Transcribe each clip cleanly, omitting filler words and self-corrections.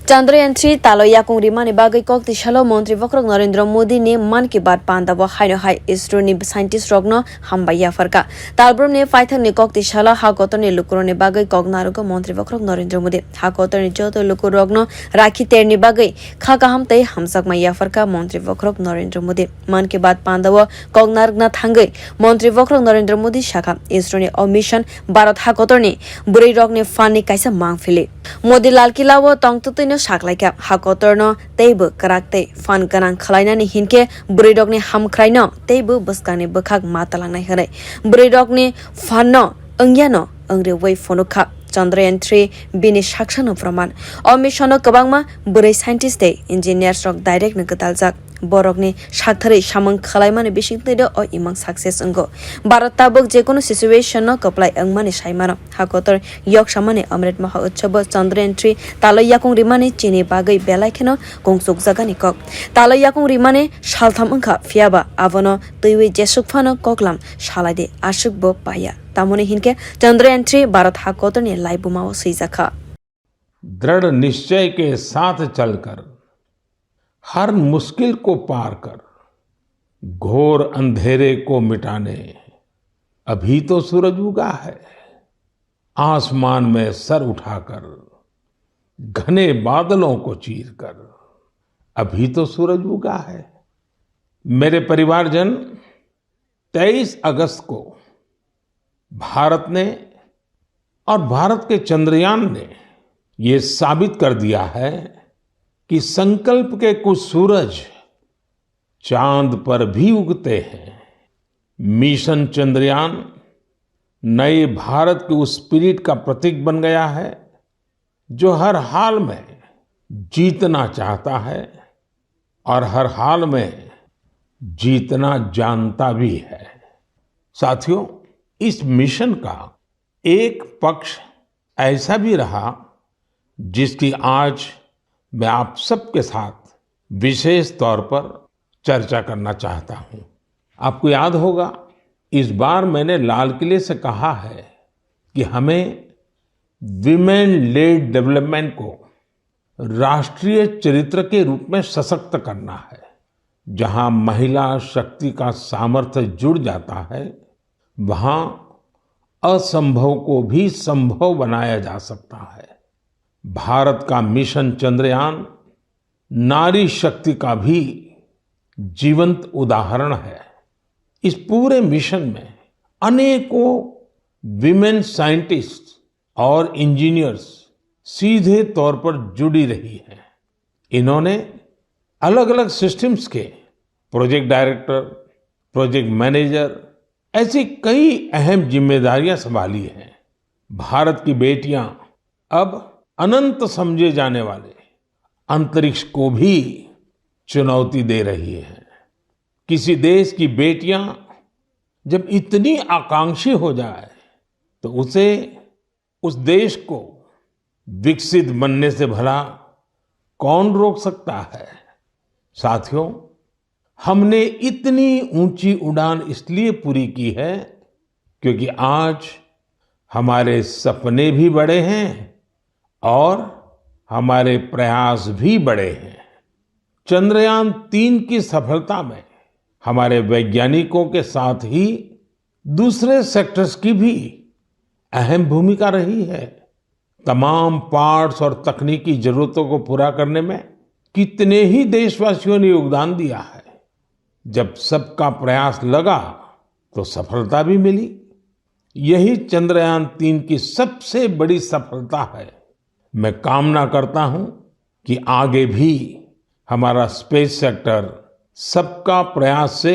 चंद्रयान-3 तालो याकुंग रिमानि बागै कक तिसालो मंत्री वक्रक नरेंद्र मोदी ने मन की बात पांदाबो हाइनो हाइ इसरो नि साइंटिस्ट रगनो हामबाया फरका तालब्रम ने फाइथन ने कक तिसालो हाकोतर ने लुकुरो ने बागै कक नारुको मंत्री वक्रक नरेंद्र मोदी हाकोतर ने जतो लुकुर रगनो राखी तेरनि बागै खाका हमतै हमसक माया फरका मंत्री वक्रक नरेंद्र मोदी मन की बात पांदाबो कक नारगना थांगै मंत्री वक्रक नरेंद्र मोदी शाखा इसरो ने मिशन भारत हाकोतर ने बुरै रगने फानि काइसा मांगफिले मोदी लाल किला व तंगतुतैनो साखलायका हाकोतरनो तैबो कराकतै फान गनां खलायनानि हिनके बुरैडकनि हामख्रायनो तैबो बसकानि बखाक मातालांनाय हरै बुरैडकनि फाननो अंग्यानो अंग्रे वै फनुखा चंद्रयान-3 बिनि साक्षानो प्रमाण मिशनो गोबांमा बुरै साइंटिस्ट इंजिनियर्स रक डाइरेक्ट नो गदालजाक बरकनि साथरै सामंग खलायमानि बिसिंतैदो इमां सक्सेस अंगो भारत ताबक जेकोनो सिचुएशन न कप्लाय अंगमानि साइमानो हाकोतर यक सामानि अमृत महा उत्सव चंद्रयान-3 तालो याकुंग रिमानि चिनि बागै बेलायखेनो गंसुक जागानि कक तालो याकुंग रिमानि सालथाम अंखा फियाबा आवनो तैवे जेसुकफानो ककलाम सालायदे आशुकबो पाया तामुनि हिनके चंद्रयान-3 भारत हाकोतर ने लाइबुमाओ सैजाखा दृढ़ निश्चय के साथ चलकर हर मुश्किल को पार कर घोर अंधेरे को मिटाने अभी तो सूरज उगा है आसमान में सर उठाकर घने बादलों को चीरकर अभी तो सूरज उगा है। मेरे परिवारजन 23 अगस्त को भारत ने और भारत के चंद्रयान ने ये साबित कर दिया है कि संकल्प के कुछ सूरज चांद पर भी उगते हैं। मिशन चंद्रयान नए भारत के उस स्पिरिट का प्रतीक बन गया है जो हर हाल में जीतना चाहता है और हर हाल में जीतना जानता भी है। साथियों, इस मिशन का एक पक्ष ऐसा भी रहा जिसकी आज मैं आप सबके साथ विशेष तौर पर चर्चा करना चाहता हूं। आपको याद होगा इस बार मैंने लाल किले से कहा है कि हमें विमेन लेड डेवलपमेंट को राष्ट्रीय चरित्र के रूप में सशक्त करना है। जहां महिला शक्ति का सामर्थ्य जुड़ जाता है वहां असंभव को भी संभव बनाया जा सकता है। भारत का मिशन चंद्रयान नारी शक्ति का भी जीवंत उदाहरण है। इस पूरे मिशन में अनेकों विमेन साइंटिस्ट और इंजीनियर्स सीधे तौर पर जुड़ी रही हैं। इन्होंने अलग अलग सिस्टम्स के प्रोजेक्ट डायरेक्टर, प्रोजेक्ट मैनेजर ऐसी कई अहम जिम्मेदारियां संभाली हैं। भारत की बेटियां अब अनंत समझे जाने वाले अंतरिक्ष को भी चुनौती दे रही है। किसी देश की बेटियां जब इतनी आकांक्षी हो जाए तो उसे उस देश को विकसित बनने से भला कौन रोक सकता है। साथियों, हमने इतनी ऊंची उड़ान इसलिए पूरी की है क्योंकि आज हमारे सपने भी बड़े हैं और हमारे प्रयास भी बड़े हैं। चंद्रयान-3 की सफलता में हमारे वैज्ञानिकों के साथ ही दूसरे सेक्टर्स की भी अहम भूमिका रही है। तमाम पार्ट्स और तकनीकी जरूरतों को पूरा करने में कितने ही देशवासियों ने योगदान दिया है। जब सबका प्रयास लगा तो सफलता भी मिली। यही चंद्रयान-3 की सबसे बड़ी सफलता है। मैं कामना करता हूं कि आगे भी हमारा स्पेस सेक्टर सबका प्रयास से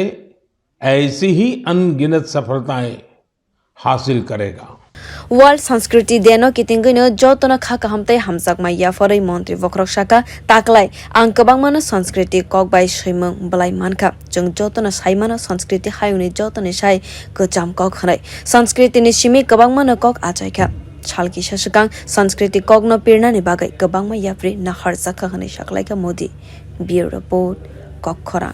ऐसी ही अनगिनत सफलताएं हासिल करेगा। वर्ल्ड संस्कृति देनो कितिंगैनो जतन खाका हमतै हमसक माया फरै मंत्री वक्रक शाखा ताकलाय आं गोबांमानो संस्कृति कक बाय सैमंग बलाय मानखा जों जतन साइमानो संस्कृति हायुनि जतन साइ गोजाम कक हनै संस्कृतिनि सिमि गोबांमानो कक आजायखा छालकी शासकां संस्कृति कग्न पिरनानि बागै गोबांमा याफ्रि नाहर जाखा हनै साखलायका मोदी बियर रिपोर्ट कक खरा।